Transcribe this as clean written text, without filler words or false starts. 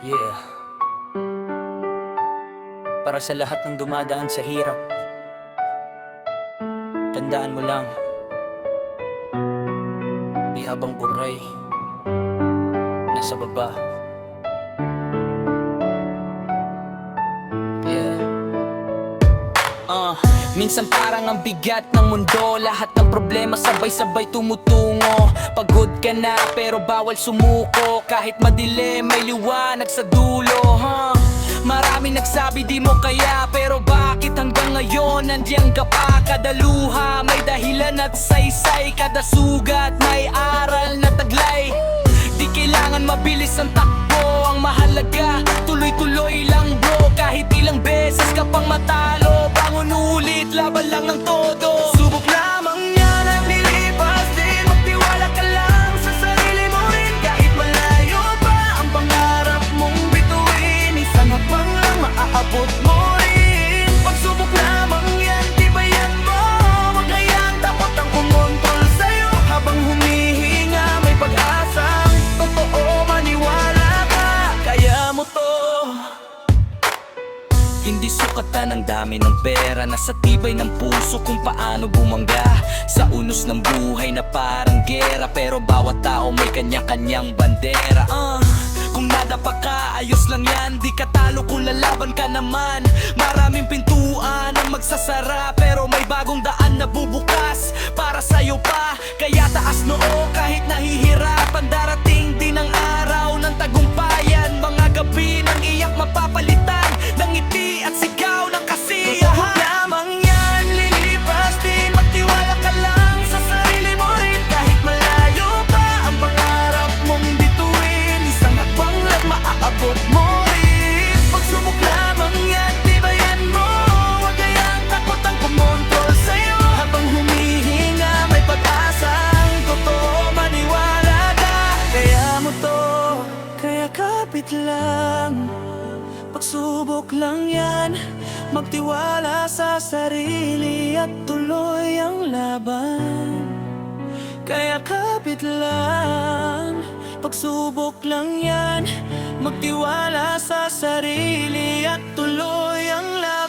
Yeah. Para sa lahat ng dumadaan sa hirap, tandaan mo lang, di habang buhay nasa baba. Yeah. Minsan parang ang bigat ng mundo, lahat ng problema sabay-sabay tumutungo. Pagod ka na pero bawal sumuko, kahit madilim may liwanag sa dulo. Maraming nagsabi di mo kaya, pero bakit hanggang ngayon nandiyan ka pa? Kada luha may dahilan at saysay, kada sugat may aral na taglay. Di kailangan mabilis ang takbo, ang mahalaga tuloy-tuloy lang bro. Kahit ilang beses ka pang matalo, bangon ulit, laban lang ng todo. Subok lamang yan ang nilipas din, magtiwala ka lang sa sarili mo rin. Kahit malayo pa ang pangarap mong bituin, isang hakbang lang maaabot mo rin. Pagsubok lamang yan, tibayan mo, wag hayang takot ang kumontrol sa'yo. Habang humihinga may pag-asang totoo, maniwala ka, kaya mo to. Hindi sukatan ang dami ng pera, nasa tibay ng puso kung paano bumangga sa unos ng buhay na parang gera. Pero bawat tao may kanya-kanyang bandera. Kung nadapa ka, ayos lang yan, di ka talo kung lalaban ka naman. Maraming pintuan ang magsasara, pero may bagong daan na bubukas para sa'yo pa. Kaya taas noo kahit nahihirapan, darating din ang araw ng tagumpayan. Mga gabi ng iyak mapapalitan ng ngiti at sigaw ng kasiyahan. Totoo lamang yan, lilipas din, magtiwala ka lang sa sarili mo rin. Kahit malayo pa ang pangarap mong bituin, isang hakbang lang maaabot mo rin. Pagsubok lamang yan, tibayan mo, wag hayang takot ang kumontrol sa'yo. Habang humihinga may pag-asang totoo, maniwala ka, kaya mo to. Kaya kapit lang, pagsubok lang yan, magtiwala sa sarili at tuloy ang laban. Kaya kapit lang, pagsubok lang yan, magtiwala sa sarili at tuloy ang laban.